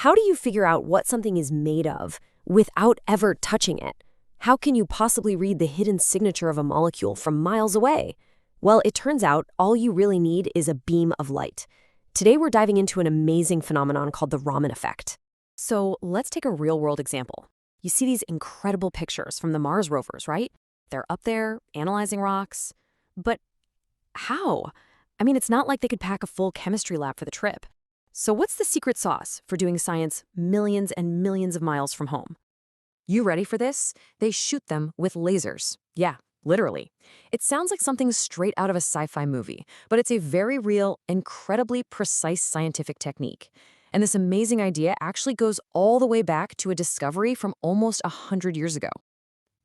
How do you figure out what something is made of without ever touching it? How can you possibly read the hidden signature of a molecule from miles away? Well, it turns out all you really need is a beam of light. Today we're diving into an amazing phenomenon called the Raman Effect. So let's take a real-world example. You see these incredible pictures from the Mars rovers, right? They're up there analyzing rocks. But how? I mean, it's not like they could pack a full chemistry lab for the trip. So what's the secret sauce for doing science millions and millions of miles from home? You ready for this? They shoot them with lasers. Yeah, literally. It sounds like something straight out of a sci-fi movie, but it's a very real, incredibly precise scientific technique. And this amazing idea actually goes all the way back to a discovery from almost 100 years ago.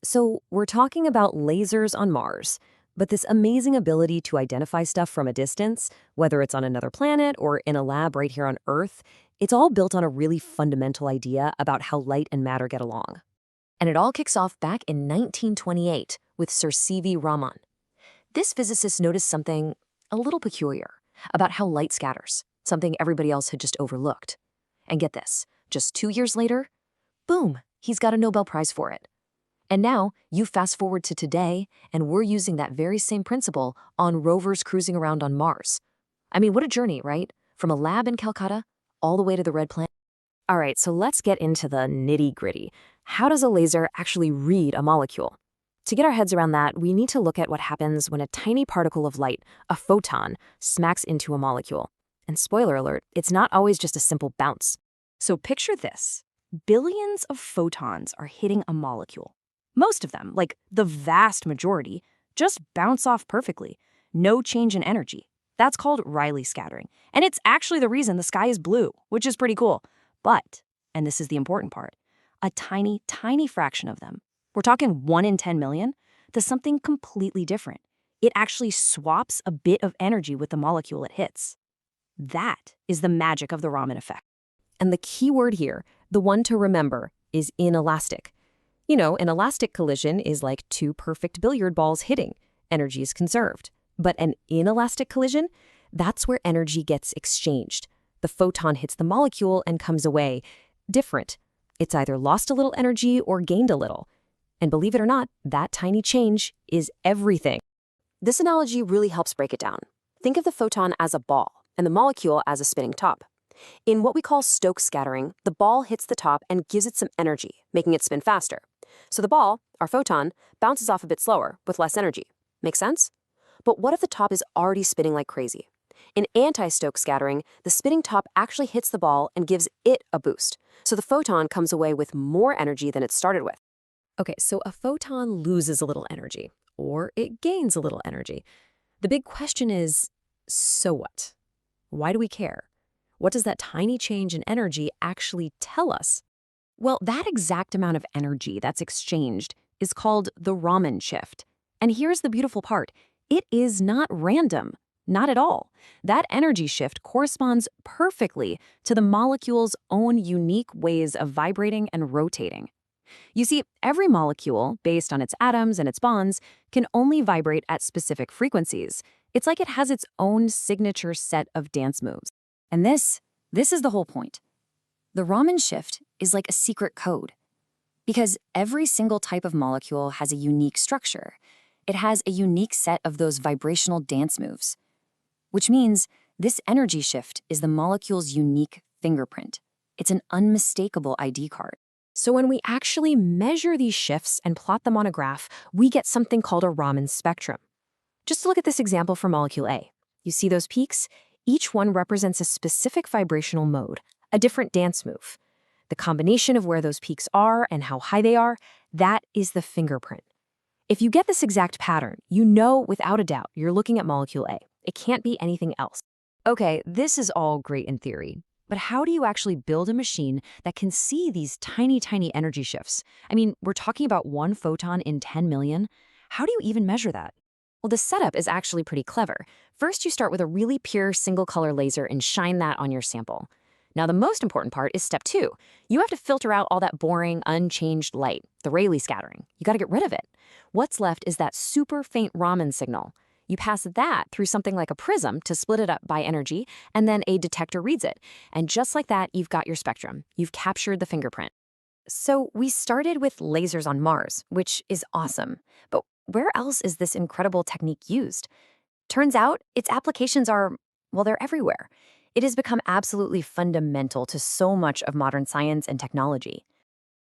So we're talking about lasers on Mars, but this amazing ability to identify stuff from a distance, whether it's on another planet or in a lab right here on Earth, it's all built on a really fundamental idea about how light and matter get along. And it all kicks off back in 1928 with Sir C.V. Raman. This physicist noticed something a little peculiar about how light scatters, something everybody else had just overlooked. And get this, just 2 years later, boom, he's got a Nobel Prize for it. And now, you fast forward to today, and we're using that very same principle on rovers cruising around on Mars. I mean, what a journey, right? From a lab in Calcutta all the way to the Red Planet. All right, so let's get into the nitty-gritty. How does a laser actually read a molecule? To get our heads around that, we need to look at what happens when a tiny particle of light, a photon, smacks into a molecule. And spoiler alert, it's not always just a simple bounce. So picture this. Billions of photons are hitting a molecule. Most of them, like the vast majority, just bounce off perfectly. No change in energy. That's called Rayleigh scattering. And it's actually the reason the sky is blue, which is pretty cool. But, and this is the important part, a tiny, tiny fraction of them, we're talking 1 in 10 million, does something completely different. It actually swaps a bit of energy with the molecule it hits. That is the magic of the Raman effect. And the key word here, the one to remember, is inelastic. You know, an elastic collision is like two perfect billiard balls hitting. Energy is conserved. But an inelastic collision, that's where energy gets exchanged. The photon hits the molecule and comes away different. It's either lost a little energy or gained a little. And believe it or not, that tiny change is everything. This analogy really helps break it down. Think of the photon as a ball and the molecule as a spinning top. In what we call Stokes scattering, the ball hits the top and gives it some energy, making it spin faster. So the ball, our photon, bounces off a bit slower, with less energy. Make sense? But what if the top is already spinning like crazy? In anti-Stokes scattering, the spinning top actually hits the ball and gives it a boost. So the photon comes away with more energy than it started with. Okay, so a photon loses a little energy, or it gains a little energy. The big question is, so what? Why do we care? What does that tiny change in energy actually tell us? Well, that exact amount of energy that's exchanged is called the Raman shift. And here's the beautiful part. It is not random. Not at all. That energy shift corresponds perfectly to the molecule's own unique ways of vibrating and rotating. You see, every molecule, based on its atoms and its bonds, can only vibrate at specific frequencies. It's like it has its own signature set of dance moves. And this is the whole point. The Raman shift is like a secret code. Because every single type of molecule has a unique structure. It has a unique set of those vibrational dance moves. Which means this energy shift is the molecule's unique fingerprint. It's an unmistakable ID card. So when we actually measure these shifts and plot them on a graph, we get something called a Raman spectrum. Just look at this example for molecule A. You see those peaks? Each one represents a specific vibrational mode, a different dance move. The combination of where those peaks are and how high they are, that is the fingerprint. If you get this exact pattern, you know without a doubt you're looking at molecule A. It can't be anything else. Okay, this is all great in theory, but how do you actually build a machine that can see these tiny, tiny energy shifts? I mean, we're talking about 1 photon in 10 million. How do you even measure that? Well, the setup is actually pretty clever. First, you start with a really pure single-color laser and shine that on your sample. Now, the most important part is step 2. You have to filter out all that boring, unchanged light, the Rayleigh scattering. You got to get rid of it. What's left is that super faint Raman signal. You pass that through something like a prism to split it up by energy, and then a detector reads it. And just like that, you've got your spectrum. You've captured the fingerprint. So we started with lasers on Mars, which is awesome. But where else is this incredible technique used? Turns out its applications are, well, they're everywhere. It has become absolutely fundamental to so much of modern science and technology.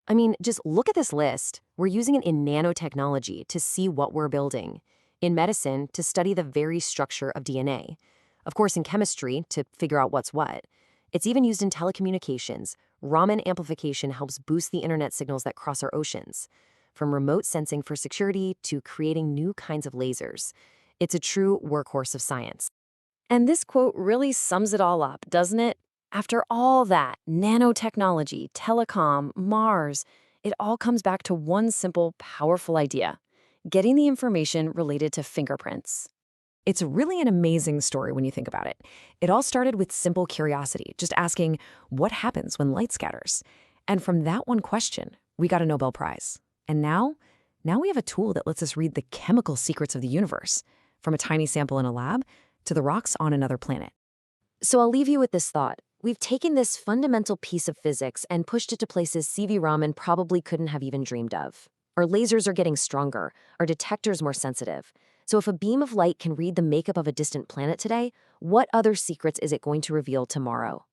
I mean, just look at this list. We're using it in nanotechnology to see what we're building, in medicine to study the very structure of DNA, of course in chemistry to figure out what's what. It's even used in telecommunications. Raman amplification helps boost the internet signals that cross our oceans, from remote sensing for security to creating new kinds of lasers. It's a true workhorse of science. And this quote really sums it all up, doesn't it? After all that, nanotechnology, telecom, Mars, it all comes back to one simple, powerful idea: getting the information related to fingerprints. It's really an amazing story when you think about it. It all started with simple curiosity, just asking, what happens when light scatters? And from that one question, we got a Nobel Prize. And now we have a tool that lets us read the chemical secrets of the universe, from a tiny sample in a lab to the rocks on another planet. So I'll leave you with this thought. We've taken this fundamental piece of physics and pushed it to places C.V. Raman probably couldn't have even dreamed of. Our lasers are getting stronger, our detectors more sensitive. So if a beam of light can read the makeup of a distant planet today, what other secrets is it going to reveal tomorrow?